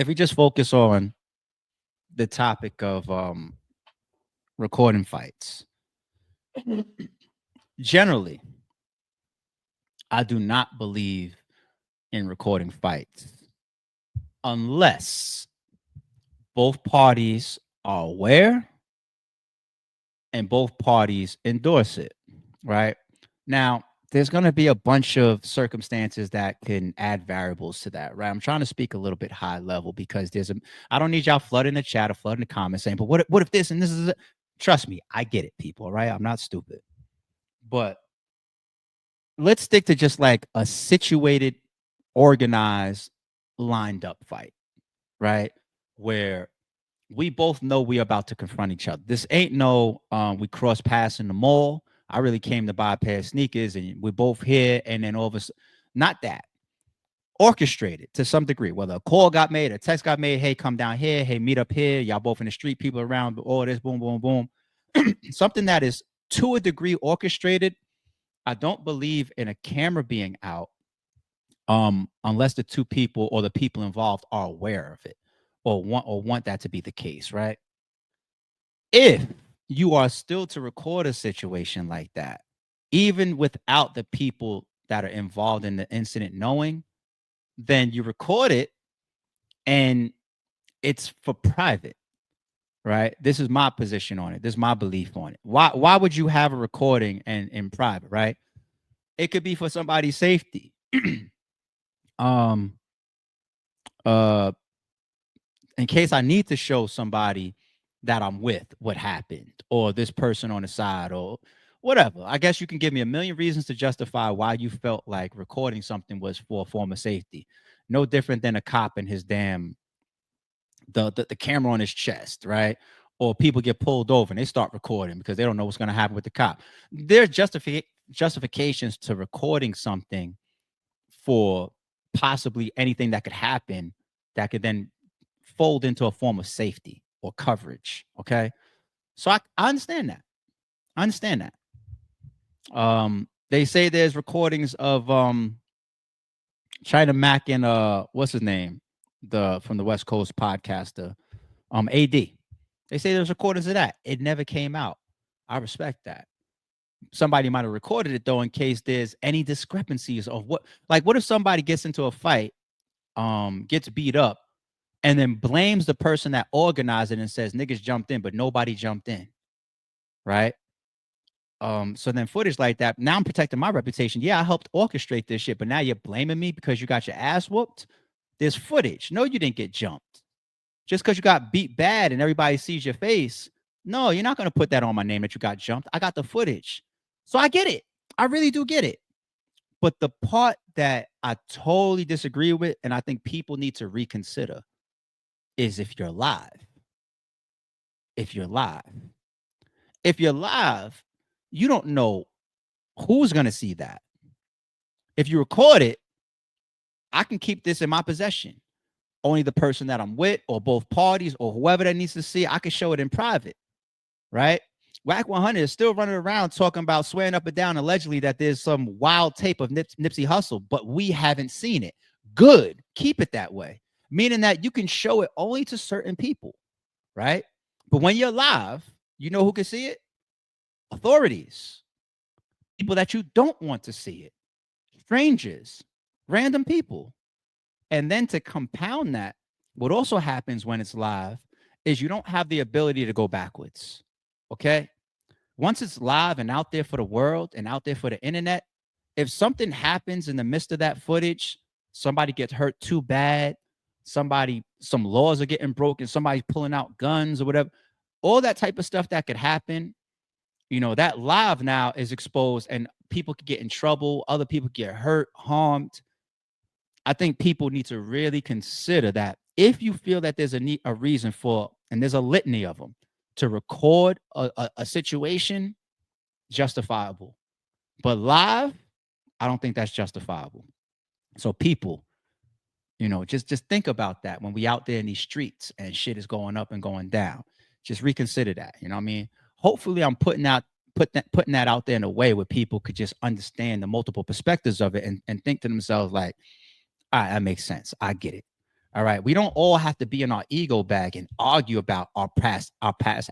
if we just focus on the topic of recording fights, generally, I do not believe in recording fights unless both parties are aware and both parties endorse it, right? Now, there's going to be a bunch of circumstances that can add variables to that, right? I'm trying to speak a little bit high level because I don't need y'all flooding the chat or flooding the comments saying, but what if this and this is it? Trust me, I get it, people, right? I'm not stupid. But let's stick to just like a situated, organized, lined up fight, right? Where we both know we're about to confront each other. This ain't no we cross paths in the mall. I really came to buy a pair of sneakers and we're both here. And then all of a sudden, not that. Orchestrated to some degree, whether a call got made, a text got made, hey, come down here, hey, meet up here, y'all both in the street, people around, all this, boom, boom, boom. Something that is to a degree orchestrated. I don't believe in a camera being out unless the two people or the people involved are aware of it or want that to be the case, right? If you are still to record a situation like that, even without the people that are involved in the incident knowing, then you record it and it's for private, right? This is my position on it. This is my belief on it. Why would you have a recording and in private, right? It could be for somebody's safety. um uh in case I need to show somebody that I'm with what happened or this person on the side or whatever. I guess you can give me a million reasons to justify why you felt like recording something was for a form of safety. No different than a cop and his damn the camera on his chest, right? Or people get pulled over and they start recording because they don't know what's going to happen with the cop. There's justifications to recording something for possibly anything that could happen that could then fold into a form of safety or coverage. Okay. So I understand that. I understand that. They say there's recordings of China Mac and what's his name? The from the West Coast podcaster, AD. They say there's recordings of that. It never came out. I respect that. Somebody might have recorded it though in case there's any discrepancies of what if somebody gets into a fight, gets beat up, and then blames the person that organized it and says niggas jumped in, but nobody jumped in, right? So then footage like that, now I'm protecting my reputation. Yeah, I helped orchestrate this shit, but now you're blaming me because you got your ass whooped. There's footage. No, you didn't get jumped. Just because you got beat bad and everybody sees your face, no, you're not going to put that on my name that you got jumped. I got the footage. So I get it. I really do get it. But the part that I totally disagree with, and I think people need to reconsider, is if you're live. If you're live. If you're live, you don't know who's going to see that. If you record it, I can keep this in my possession. Only the person that I'm with or both parties or whoever that needs to see, I can show it in private, right? Whack 100 is still running around talking about swearing up and down allegedly that there's some wild tape of Nipsey Hussle, but we haven't seen it. Good. Keep it that way. Meaning that you can show it only to certain people, right? But when you're live, you know who can see it? Authorities. People that you don't want to see it. Strangers. Random people. And then to compound that, what also happens when it's live is you don't have the ability to go backwards. Okay. Once it's live and out there for the world and out there for the internet, if something happens in the midst of that footage, somebody gets hurt too bad, some laws are getting broken, somebody's pulling out guns or whatever, all that type of stuff that could happen, that live now is exposed and people could get in trouble, other people get hurt, harmed. I think people need to really consider that if you feel that there's a reason for, and there's a litany of them, to record a situation, justifiable. But live, I don't think that's justifiable. So people, just think about that when we out there in these streets and shit is going up and going down. Just reconsider that. You know what I mean? Hopefully I'm putting that out there in a way where people could just understand the multiple perspectives of it and think to themselves like, all right, that makes sense. I get it. All right. We don't all have to be in our ego bag and argue about our past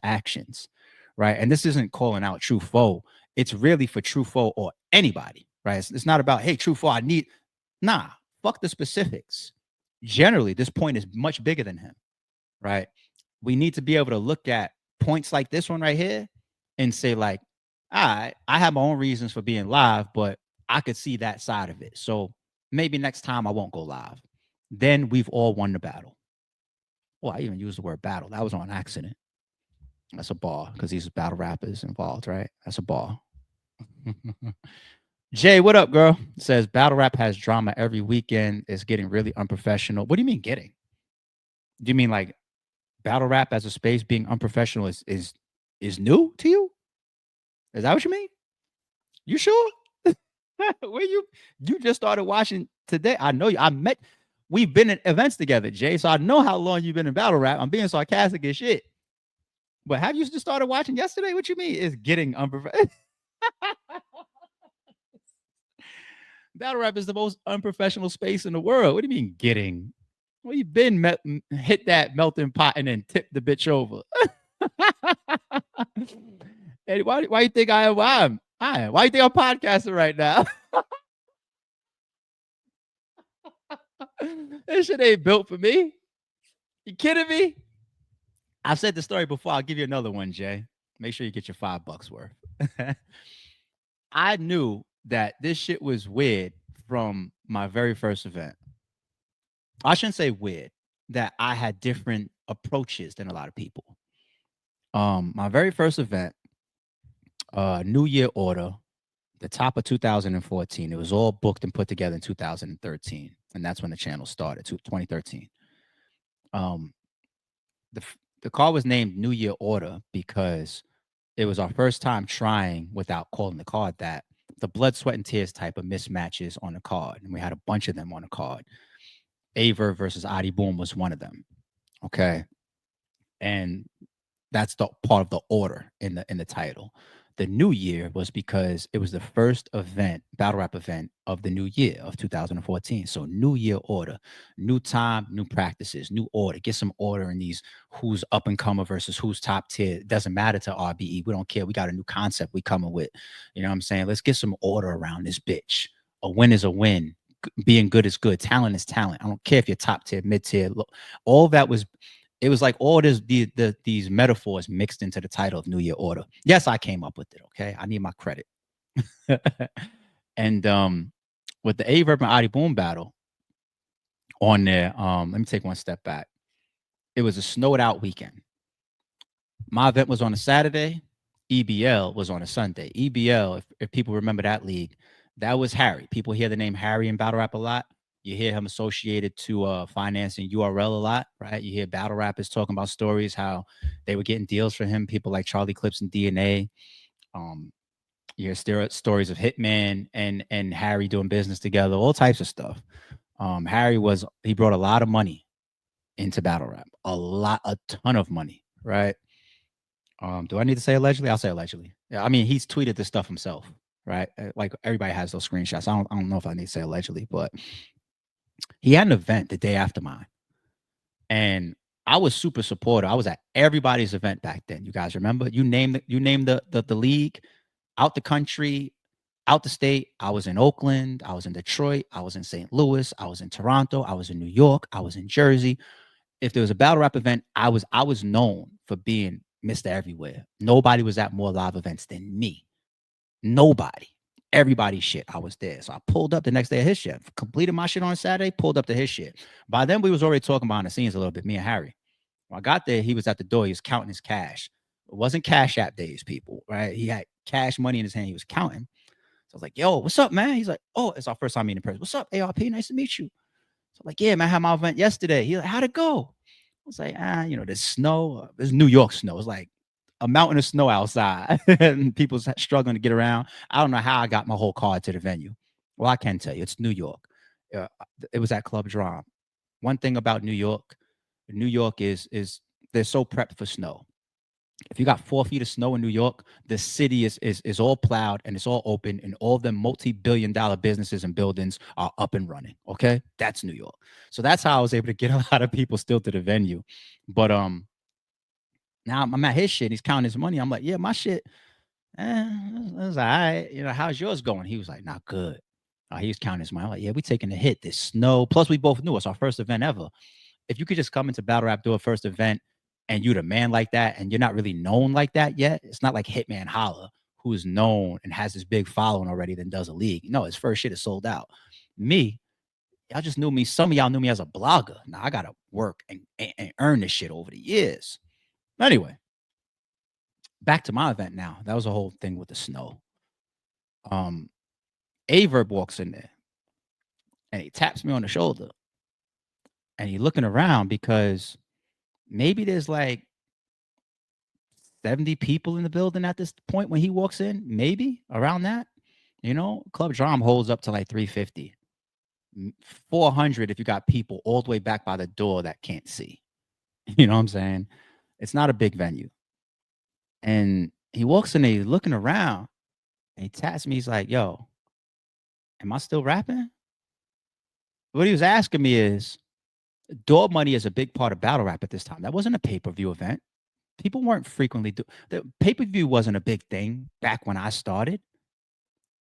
actions. Right. And this isn't calling out true foe. It's really for true foe or anybody. Right. It's not about, hey, true foe, I need nah, fuck the specifics. Generally, this point is much bigger than him. Right. We need to be able to look at points like this one right here and say, like, all right, I have my own reasons for being live, but I could see that side of it. So maybe next time I won't go live. Then we've all won the battle. Well, I even used the word battle. That was on accident. That's a ball because these battle rappers involved, right? That's a ball. Jay, what up, girl? Says battle rap has drama every weekend. It's getting really unprofessional. What do you mean getting? Do you mean like battle rap as a space being unprofessional is new to you? Is that what you mean? You sure? Where you just started watching today? I know you. I met. We've been at events together, Jay. So I know how long you've been in battle rap. I'm being sarcastic as shit. But have you just started watching yesterday? What you mean? It's getting unprofessional. Battle rap is the most unprofessional space in the world. What do you mean getting? Well, you've been hit that melting pot and then tip the bitch over. Hey, why you think I am? Why you think I'm podcasting right now? This shit ain't built for me. You kidding me? I've said the story before. I'll give you another one, Jay. Make sure you get your $5 worth. I knew that this shit was weird from my very first event. I shouldn't say weird, that I had different approaches than a lot of people. My very first event, New Year order, the top of 2014. It was all booked and put together in 2013, and that's when the channel started. 2013. Um, the call was named New Year Order because it was our first time trying, without calling the card that, the blood, sweat, and tears type of mismatches on the card, and we had a bunch of them on the card. Aye Verb versus Adi Boom was one of them. Okay, and that's the part of the order in the title. The new year was because it was the first event, battle rap event of the new year of 2014. So new year order, new time, new practices, new order. Get some order in these who's up and comer versus who's top tier. It doesn't matter to RBE. We don't care. We got a new concept we coming with. You know what I'm saying? Let's get some order around this bitch. A win is a win. Being good is good. Talent is talent. I don't care if you're top tier, mid tier. All that was, it was like all these metaphors mixed into the title of New Year Order. Yes, I came up with it. Okay, I need my credit. And with the Aye Verb and Adi Boom battle on there, let me take one step back. It was a snowed out weekend. My event was on a Saturday. EBL was on a Sunday. EBL, if people remember that league, that was Harry. People hear the name Harry in battle rap a lot. You hear him associated to financing URL a lot, right? You hear battle rappers talking about stories, how they were getting deals for him, people like Charlie Clips and DNA. You hear stories of Hitman and Harry doing business together, all types of stuff. Harry he brought a lot of money into battle rap, a ton of money, right? Do I need to say allegedly? I'll say allegedly. Yeah, I mean, he's tweeted this stuff himself, right? Like everybody has those screenshots. I don't know if I need to say allegedly, but he had an event the day after mine, and I was super supportive. I was at everybody's event back then. You guys remember? You named the league, out the country, out the state. I was in Oakland. I was in Detroit. I was in St. Louis. I was in Toronto. I was in New York. I was in Jersey. If there was a battle rap event, I was known for being Mr. Everywhere. Nobody was at more live events than me. Nobody. Everybody's shit. I was there. So I pulled up the next day of his shit. Completed my shit on Saturday, pulled up to his shit. By then, we was already talking behind the scenes a little bit, me and Harry. When I got there, he was at the door. He was counting his cash. It wasn't Cash App days, people, right? He had cash money in his hand. He was counting. So I was like, yo, what's up, man? He's like, oh, it's our first time meeting in person. What's up, ARP? Nice to meet you. So I'm like, yeah, man, I had my event yesterday. He's like, how'd it go? I was like, there's snow. There's New York snow. It's like a mountain of snow outside and people's struggling to get around. I don't know how I got my whole card to the venue. Well, I can tell you, it's New York. It was at Club Drum. One thing about New York is they're so prepped for snow. If you got 4 feet of snow in New York, the city is all plowed and it's all open, and all of them multi-billion-dollar businesses and buildings are up and running. Okay, that's New York. So that's how I was able to get a lot of people still to the venue. But now I'm at his shit. He's counting his money. I'm like, yeah, my shit. It was all right. How's yours going? He was like, not good. He was counting his money. I'm like, yeah, we taking a hit. This snow. Plus, we both knew it's our first event ever. If you could just come into battle rap, do a first event, and you the man like that, and you're not really known like that yet, it's not like Hitman Holla, who is known and has this big following already, then does a league. No, his first shit is sold out. Me, y'all just knew me. Some of y'all knew me as a blogger. Now I gotta work and earn this shit over the years. Anyway, back to my event now. That was a whole thing with the snow. Um, Aye Verb walks in there and he taps me on the shoulder and he looking around because maybe there's like 70 people in the building at this point when he walks in, maybe around that. Club Drum holds up to like 350, 400 if you got people all the way back by the door that can't see. You know what I'm saying? It's not a big venue. And he walks in there, he's looking around, and he taps me. He's like, yo, am I still rapping? What he was asking me is, door money is a big part of battle rap at this time. That wasn't a pay-per-view event. People weren't frequently the pay-per-view wasn't a big thing back when I started.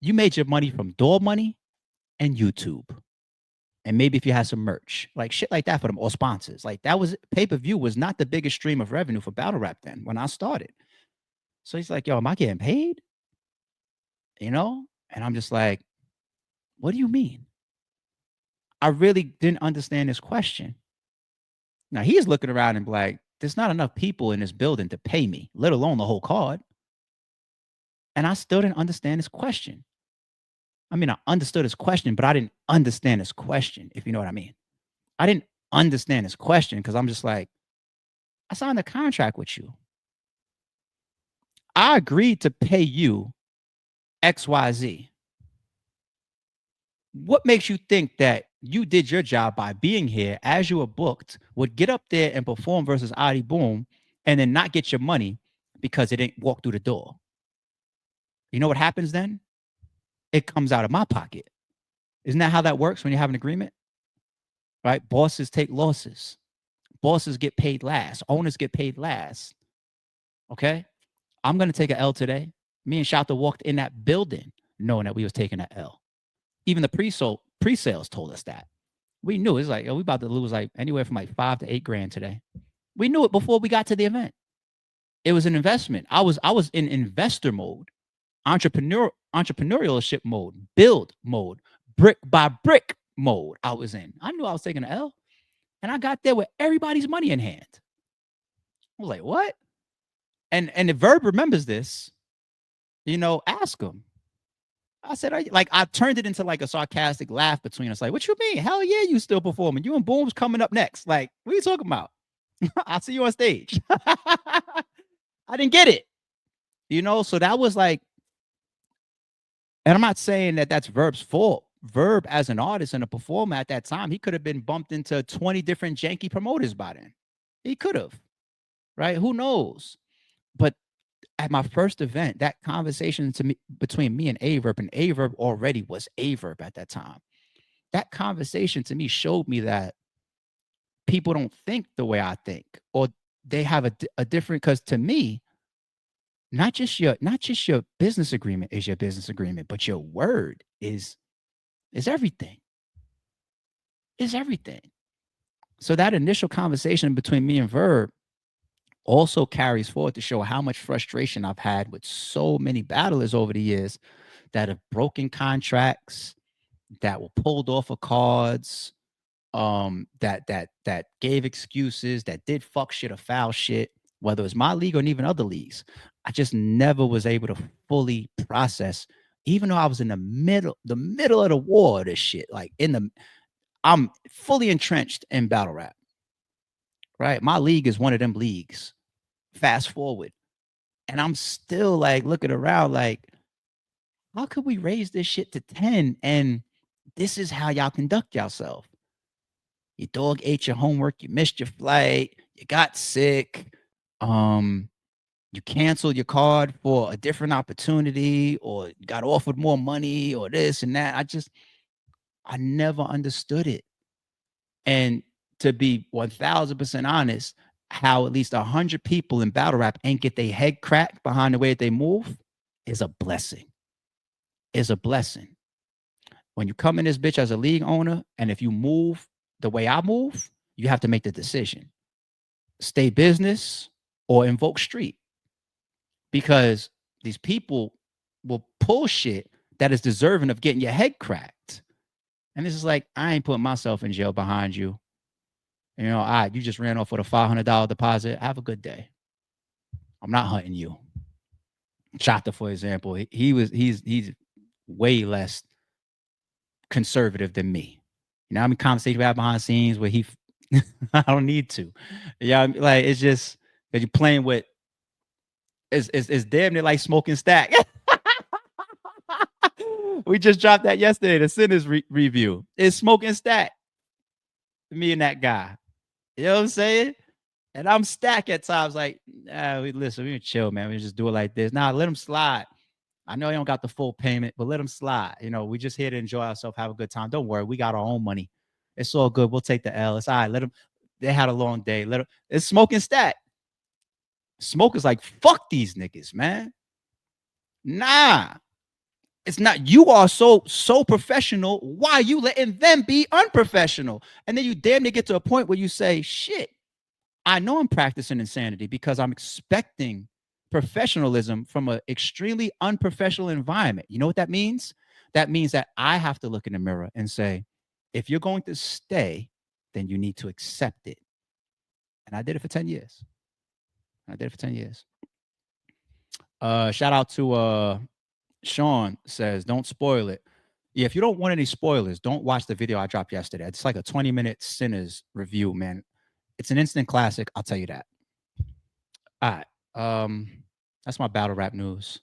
You made your money from door money and YouTube. And maybe if you had some merch, like shit like that for them, or sponsors. Like that was pay-per-view was not the biggest stream of revenue for battle rap then when I started. So he's like, yo, am I getting paid? And I'm just like, what do you mean? I really didn't understand this question. Now he's looking around and like, there's not enough people in this building to pay me, let alone the whole card. And I still didn't understand his question. I mean, I understood his question, but I didn't understand his question, if you know what I mean. I didn't understand his question because I'm just like, I signed a contract with you. I agreed to pay you XYZ. What makes you think that you did your job by being here as you were booked, would get up there and perform versus Adi Boom, and then not get your money because it didn't walk through the door? You know what happens then? It comes out of my pocket. Isn't that how that works when you have an agreement? Right? Bosses take losses. Bosses get paid last. Owners get paid last. Okay? I'm going to take an L today. Me and Shouter walked in that building knowing that we was taking an L. Even the pre-sales told us that. We knew. It's like, we about to lose like anywhere from like $5 to $8 grand today. We knew it before we got to the event. It was an investment. I was in investor mode, entrepreneurship mode, build mode, brick by brick mode. I was in. I knew I was taking an L, and I got there with everybody's money in hand. I was like, what? And the Verb remembers this. Ask him. I said, I turned it into like a sarcastic laugh between us. Like, what you mean? Hell yeah, you still performing. You and Boom's coming up next. Like, what are you talking about? I'll see you on stage. I didn't get it. So that was like, and I'm not saying that that's Verb's fault. Verb as an artist and a performer at that time, he could have been bumped into 20 different janky promoters by then. He could have, right? Who knows? But at my first event, that conversation between me and Aye Verb, and Aye Verb already was Aye Verb at that time. That conversation to me showed me that people don't think the way I think, or they have a different. Because to me, not just your business agreement is your business agreement, but your word is everything. Is everything. So that initial conversation between me and Verb also carries forward to show how much frustration I've had with so many battlers over the years that have broken contracts, that were pulled off of cards, that gave excuses, that did fuck shit or foul shit, whether it's my league or even other leagues. I just never was able to fully process, even though I was in the middle of the war of this shit. Like I'm fully entrenched in battle rap. Right? My league is one of them leagues. Fast forward. And I'm still like looking around like, how could we raise this shit to 10? And this is how y'all conduct yourself. Your dog ate your homework, you missed your flight, you got sick, you you canceled your card for a different opportunity or got offered more money or this and that. I never understood it. And to be 1000% honest, how at least 100 people in battle rap ain't get their head cracked behind the way that they move is a blessing. Is a blessing. When you come in this bitch as a league owner, and if you move the way I move, you have to make the decision: stay business or invoke street. Because these people will pull shit that is deserving of getting your head cracked. And this is like, I ain't putting myself in jail behind you. You know, you just ran off with a $500 deposit. Have a good day. I'm not hunting you. Chata, for example, he's way less conservative than me. You know, I mean, conversation we have behind the scenes where I don't need to. Yeah, like it's just that you're playing with. It's damn near like smoking stack. We just dropped that yesterday. The Sinners review. It's smoking stack. Me and that guy. You know what I'm saying? And I'm stacked at times. Like, listen, we chill, man. We just do it like this. Nah, let him slide. I know you don't got the full payment, but let him slide. You know, we just here to enjoy ourselves, have a good time. Don't worry, we got our own money. It's all good. We'll take the L. It's all right. Let them. They had a long day. Let them. It's smoking stack. Smoke is like, fuck these niggas, man. Nah, it's not. You are so professional. Why are you letting them be unprofessional? And then you damn near get to a point where you say, shit, I know I'm practicing insanity because I'm expecting professionalism from an extremely unprofessional environment. You know what that means? That means that I have to look in the mirror and say, if you're going to stay, then you need to accept it. And I did it for 10 years. Shout out to Sean says, don't spoil it. Yeah, if you don't want any spoilers, don't watch the video I dropped yesterday. It's like a 20-minute Sinners review, man. It's an instant classic. I'll tell you that. All right. That's my battle rap news.